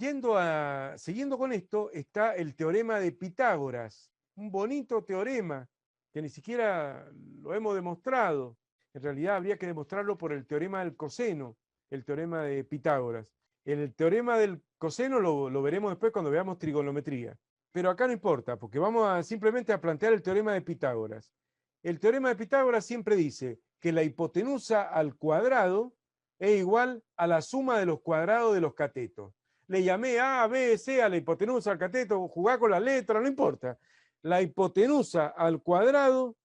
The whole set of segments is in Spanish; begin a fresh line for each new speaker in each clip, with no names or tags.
Siguiendo con esto, está el teorema de Pitágoras, un bonito teorema que ni siquiera lo hemos demostrado. En realidad habría que demostrarlo por el teorema del coseno, el teorema de Pitágoras. El teorema del coseno lo veremos después cuando veamos trigonometría. Pero acá no importa, porque vamos simplemente a plantear el teorema de Pitágoras. El teorema de Pitágoras siempre dice que la hipotenusa al cuadrado es igual a la suma de los cuadrados de los catetos. Le llamé A, B, C a la hipotenusa, al cateto, jugar con las letras, no importa. La hipotenusa al cuadrado,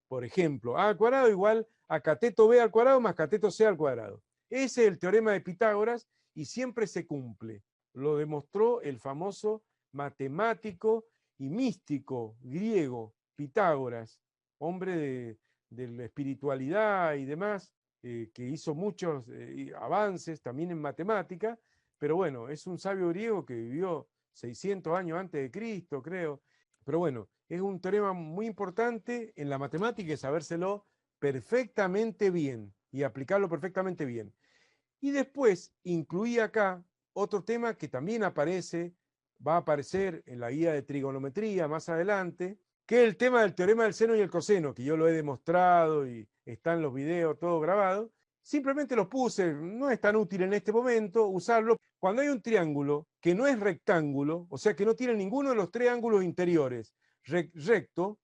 por ejemplo, A al cuadrado igual a cateto B al cuadrado más cateto C al cuadrado. Ese es el teorema de Pitágoras y siempre se cumple. Lo demostró el famoso matemático y místico griego Pitágoras, hombre de la espiritualidad y demás, que hizo muchos avances también en matemática, pero bueno, es un sabio griego que vivió 600 años antes de Cristo, creo. Pero bueno, es un teorema muy importante en la matemática y sabérselo perfectamente bien y aplicarlo perfectamente bien. Y después incluí acá otro tema que también va a aparecer en la guía de trigonometría más adelante, que es el tema del teorema del seno y el coseno, que yo lo he demostrado y está en los videos todo grabado. Simplemente los puse, no es tan útil en este momento usarlo. Cuando hay un triángulo que no es rectángulo, o sea que no tiene ninguno de los tres ángulos interiores recto,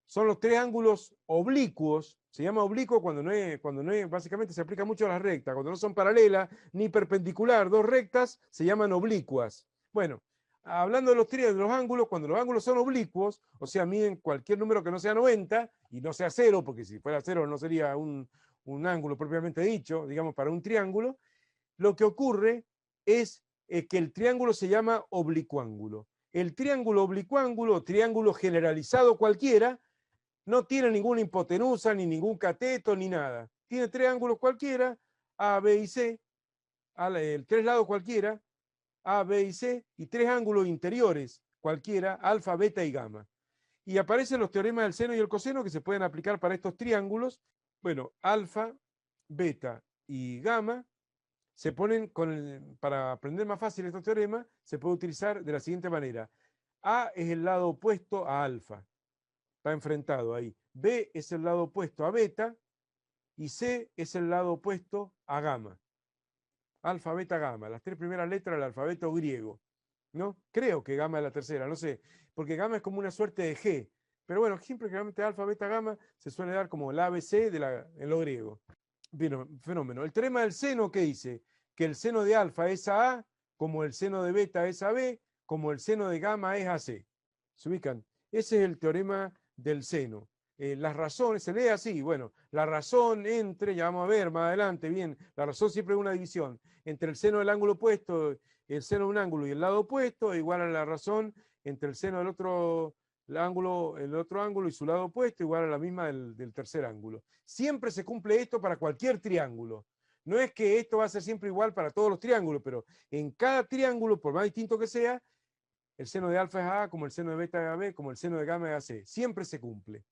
son los tres ángulos oblicuos. Se llama oblicuo cuando no es, básicamente se aplica mucho a las rectas. Cuando no son paralelas ni perpendicular, dos rectas se llaman oblicuas. Bueno, hablando de de los ángulos, cuando los ángulos son oblicuos, o sea, miden cualquier número que no sea 90 y no sea cero, porque si fuera cero no sería un ángulo propiamente dicho, digamos, para un triángulo, lo que ocurre es que el triángulo se llama oblicuángulo. El triángulo oblicuángulo, triángulo generalizado cualquiera, no tiene ninguna hipotenusa, ni ningún cateto, ni nada. Tiene tres ángulos cualquiera, A, B y C, tres lados cualquiera, A, B y C, y tres ángulos interiores cualquiera, alfa, beta y gamma. Y aparecen los teoremas del seno y el coseno que se pueden aplicar para estos triángulos. Bueno, alfa, beta y gamma se ponen para aprender más fácil estos teoremas, se puede utilizar de la siguiente manera. A es el lado opuesto a alfa, está enfrentado ahí. B es el lado opuesto a beta y C es el lado opuesto a gamma. Alfa, beta, gamma, las tres primeras letras del alfabeto griego, ¿no? Creo que gamma es la tercera, no sé, porque gamma es como una suerte de G, pero bueno, siempre generalmente alfa, beta, gamma se suele dar como el ABC en lo griego. Bien, fenómeno. El teorema del seno, ¿qué dice? Que el seno de alfa es a, como el seno de beta es a b, como el seno de gamma es a c. ¿Se ubican? Ese es el teorema del seno. Las razones, se lee así, bueno, la razón entre, ya vamos a ver más adelante, bien, la razón siempre es una división, entre el seno del ángulo opuesto, el seno de un ángulo y el lado opuesto, es igual a la razón entre el seno del otro el otro ángulo y su lado opuesto, igual a la misma del tercer ángulo. Siempre se cumple esto para cualquier triángulo. No es que esto va a ser siempre igual para todos los triángulos, pero en cada triángulo, por más distinto que sea, el seno de alfa es A, como el seno de beta es AB, como el seno de gamma es AC. Siempre se cumple.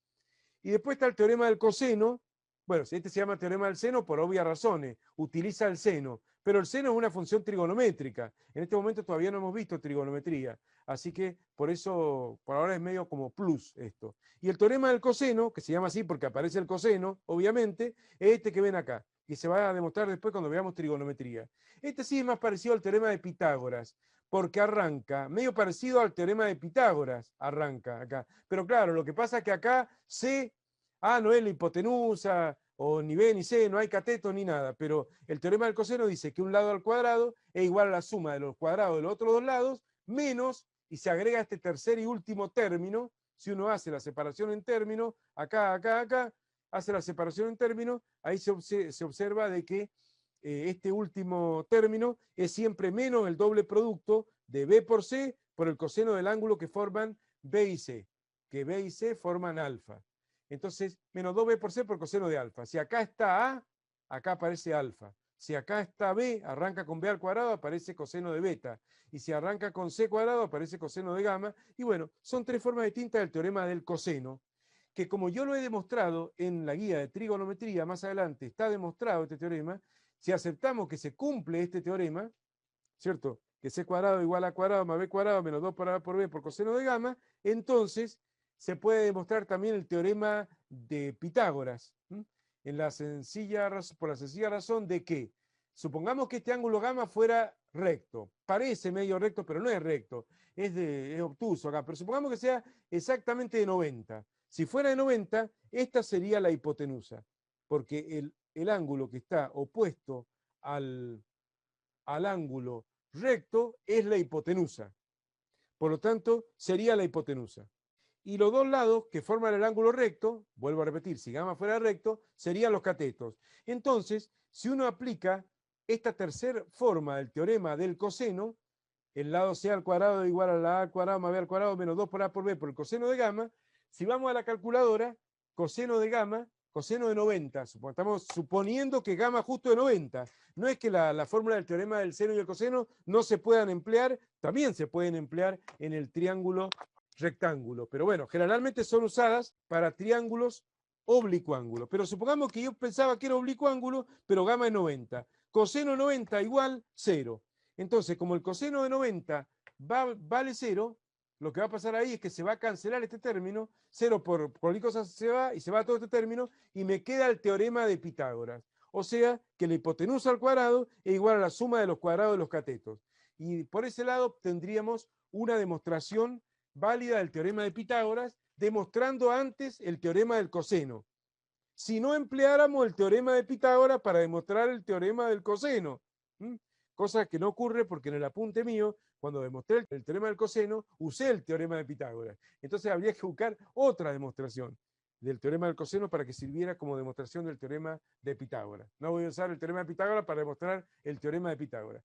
Y después está el teorema del coseno. Bueno, este se llama teorema del seno por obvias razones. Utiliza el seno. Pero el seno es una función trigonométrica. En este momento todavía no hemos visto trigonometría. Así que por eso, por ahora es medio como plus esto. Y el teorema del coseno, que se llama así porque aparece el coseno, obviamente, es este que ven acá. Y se va a demostrar después cuando veamos trigonometría. Este sí es más parecido al teorema de Pitágoras, porque arranca, medio parecido al teorema de Pitágoras, arranca acá. Pero claro, lo que pasa es que acá C, A no es la hipotenusa, o ni B ni C, no hay cateto ni nada, pero el teorema del coseno dice que un lado al cuadrado es igual a la suma de los cuadrados de los otros dos lados, menos, y se agrega este tercer y último término, si uno hace la separación en términos, acá, acá, acá, hace la separación en términos, ahí se observa de que este último término es siempre menos el doble producto de B por C por el coseno del ángulo que forman B y C, que B y C forman alfa. Entonces, menos 2B por C por coseno de alfa. Si acá está A, acá aparece alfa. Si acá está B, arranca con B al cuadrado, aparece coseno de beta. Y si arranca con C cuadrado, aparece coseno de gamma. Y bueno, son tres formas distintas del teorema del coseno, que como yo lo he demostrado en la guía de trigonometría, más adelante está demostrado este teorema, si aceptamos que se cumple este teorema, ¿cierto? que c cuadrado igual a cuadrado más b cuadrado menos 2 por a por b por coseno de gamma, entonces se puede demostrar también el teorema de Pitágoras, en la sencilla, por la sencilla razón de que, supongamos que este ángulo gamma fuera recto, parece medio recto, pero no es recto, es obtuso acá, pero supongamos que sea exactamente de 90. Si fuera de 90, esta sería la hipotenusa, porque el ángulo que está opuesto al ángulo recto es la hipotenusa. Por lo tanto, sería la hipotenusa. Y los dos lados que forman el ángulo recto, vuelvo a repetir, si gamma fuera recto, serían los catetos. Entonces, si uno aplica esta tercera forma del teorema del coseno, el lado c al cuadrado igual a la a al cuadrado más b al cuadrado menos 2 por a por b por el coseno de gamma, si vamos a la calculadora, coseno de gamma, coseno de 90, estamos suponiendo que gamma justo de 90. No es que la fórmula del teorema del seno y el coseno no se puedan emplear, también se pueden emplear en el triángulo rectángulo, pero bueno, generalmente son usadas para triángulos oblicuángulos. Pero supongamos que yo pensaba que era oblicuángulo, pero gamma es 90. Coseno de 90 igual 0. Entonces, como el coseno de 90 vale 0, lo que va a pasar ahí es que se va a cancelar este término, 0 por cualquier cosa se va y se va todo este término y me queda el teorema de Pitágoras. O sea, que la hipotenusa al cuadrado es igual a la suma de los cuadrados de los catetos. Y por ese lado tendríamos una demostración válida del teorema de Pitágoras, demostrando antes el teorema del coseno. Si no empleáramos el teorema de Pitágoras para demostrar el teorema del coseno, cosa que no ocurre porque en el apunte mío, cuando demostré el teorema del coseno, usé el teorema de Pitágoras. Entonces habría que buscar otra demostración del teorema del coseno para que sirviera como demostración del teorema de Pitágoras. No voy a usar el teorema de Pitágoras para demostrar el teorema de Pitágoras.